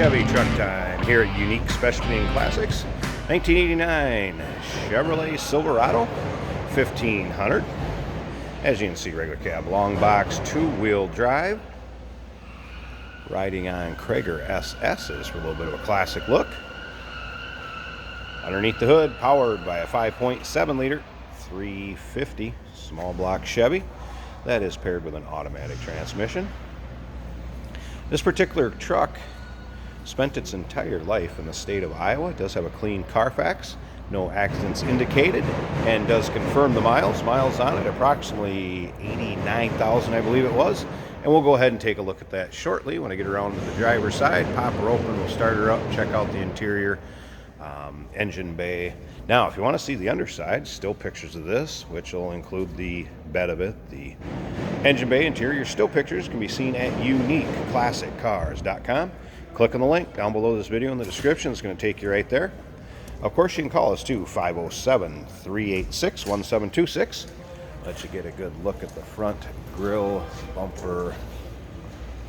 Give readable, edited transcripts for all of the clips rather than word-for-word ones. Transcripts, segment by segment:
Chevy truck time here at Unique Specialty and Classics. 1989 Chevrolet Silverado 1500. As you can see, regular cab, long box, two-wheel drive. Riding on Krager SS's for a little bit of a classic look. Underneath the hood, powered by a 5.7 liter 350 small block Chevy that is paired with an automatic transmission. This particular truck spent its entire life in the state of Iowa. It does have a clean Carfax, no accidents indicated, and does confirm the miles. Miles on it, approximately 89,000, I believe it was. And we'll go ahead and take a look at that shortly when I get around to the driver's side. Pop her open, we'll start her up, check out the interior, engine bay. Now, if you want to see the underside, still pictures of this, which will include the bed of it, the engine bay, interior, still pictures can be seen at uniqueclassiccars.com. Click on the link down below this video in the description. It's going to take you right there. Of course, you can call us too, 507-386-1726. Let you get a good look at the front grille, bumper,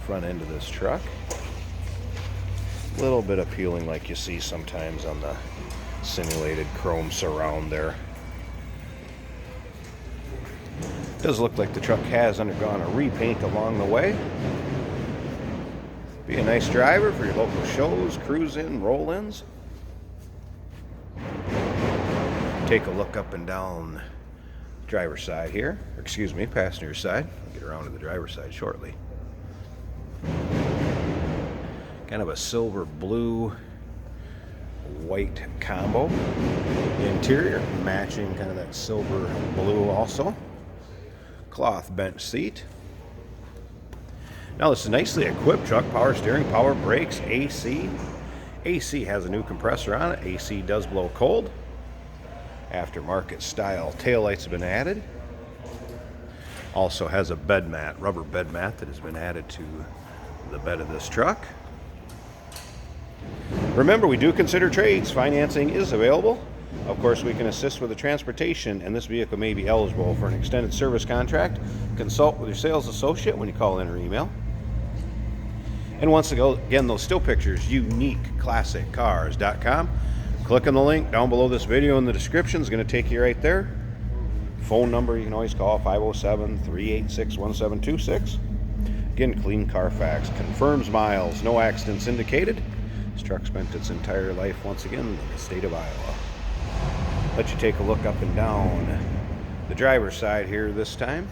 front end of this truck. A little bit of peeling like you see sometimes on the simulated chrome surround there. Does look like the truck has undergone a repaint along the way. Be a nice driver for your local shows, cruise-in, roll-ins. Take a look up and down driver's side here. Or excuse me, passenger side. I'll get around to the driver's side shortly. Kind of a silver blue white combo. The interior matching kind of that silver blue also. Cloth bench seat. Now this is a nicely equipped truck, power steering, power brakes, AC. AC has a new compressor on it. AC does blow cold. Aftermarket style taillights have been added. Also has a bed mat, rubber bed mat that has been added to the bed of this truck. Remember, we do consider trades. Financing is available. Of course, we can assist with the transportation, and this vehicle may be eligible for an extended service contract. Consult with your sales associate when you call in or email. And once again, those still pictures, uniqueclassiccars.com. Click on the link down below this video in the description. It's going to take you right there. Phone number, you can always call 507-386-1726. Again, clean Carfax, confirms miles, no accidents indicated. This truck spent its entire life once again in the state of Iowa. Let you take a look up and down the driver's side here this time.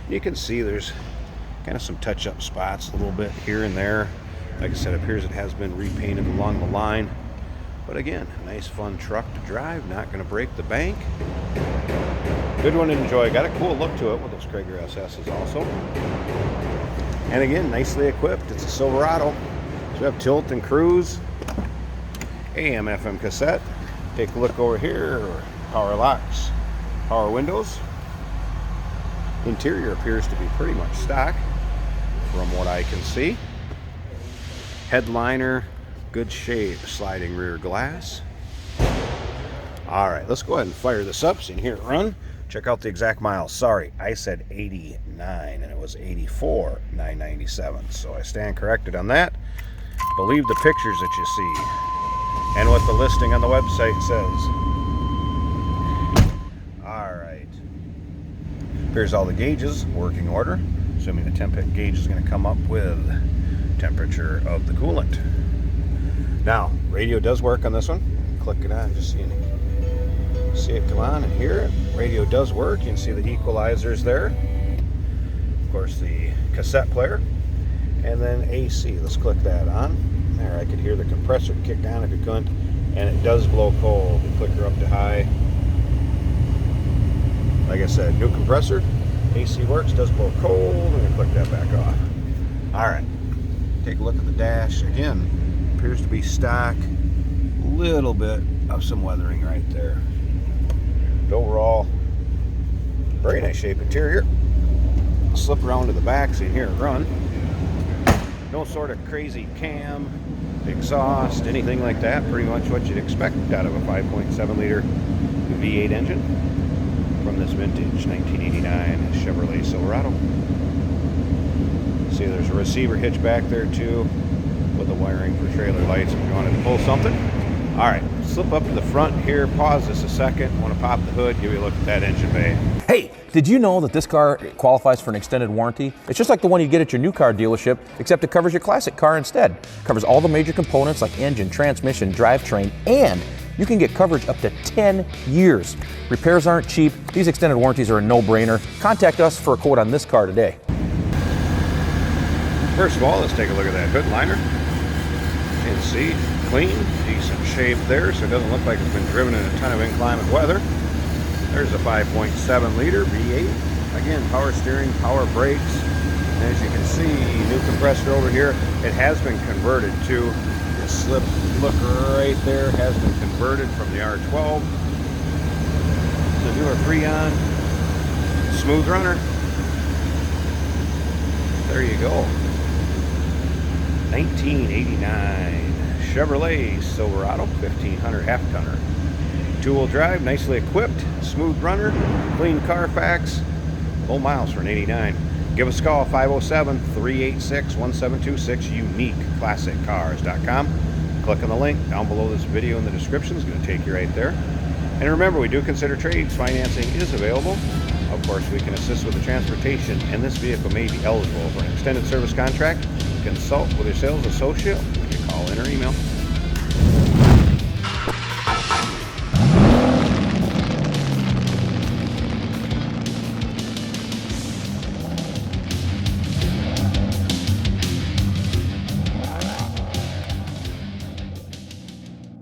You can see there's kind of some touch-up spots a little bit here and there. Like I said, it appears it has been repainted along the line. But again, nice fun truck to drive, not going to break the bank. Good one to enjoy. Got a cool look to it with those Krager SS's also. And again, nicely equipped. It's a Silverado. So we have tilt and cruise, AM, FM cassette. Take a look over here, power locks, power windows. Interior appears to be pretty much stock from what I can see. Headliner, good shape, sliding rear glass. All right, let's go ahead and fire this up so you can hear it run. Check out the exact miles. Sorry, I said 89 and it was 84,997. So I stand corrected on that. Believe the pictures that you see and what the listing on the website says. All right. Here's all the gauges, working order. Assuming the temp gauge is going to come up with temperature of the coolant. Now, radio does work on this one. Click it on, just see it come on and hear it. Radio does work. You can see the equalizers there. Of course, the cassette player. And then AC, let's click that on. There, I could hear the compressor kick on if you couldn't. And it does blow cold. You click her up to high. Like I said, new compressor. AC works, does blow cold. I'm going to click that back off. All right, take a look at the dash. Again, appears to be stock. Little bit of some weathering right there. But overall, very nice shape interior. Slip around to the back so you can hear it run. No sort of crazy cam, exhaust, anything like that. Pretty much what you'd expect out of a 5.7 liter V8 engine from this vintage 1989 Chevrolet Silverado. See, there's a receiver hitch back there too. with the wiring for trailer lights if you wanted to pull something. All right, slip up to the front here, pause this a second. I want to pop the hood, give you a look at that engine bay. Hey, did you know that this car qualifies for an extended warranty? It's just like the one you get at your new car dealership, except it covers your classic car instead. It covers all the major components like engine, transmission, drivetrain, and you can get coverage up to 10 years. Repairs aren't cheap. These extended warranties are a no-brainer. Contact us for a quote on this car today. First of all, let's take a look at that hood liner. And see, clean, decent shape there, so it doesn't look like it's been driven in a ton of inclement weather. There's a 5.7 liter V8. Again, power steering, power brakes. And as you can see, new compressor over here. It has been converted to the slip look right there, has been converted from the R12. The newer Freon smooth runner. There you go. 1989 Chevrolet Silverado 1500 half-tonner. Two-wheel drive, nicely equipped, smooth runner, clean Carfax, low miles for an 89. Give us a call, 507-386-1726, uniqueclassiccars.com. Click on the link down below this video in the description. It's going to take you right there. And remember, we do consider trades. Financing is available. Of course, we can assist with the transportation, and this vehicle may be eligible for an extended service contract. Consult with your sales associate when you call in or email.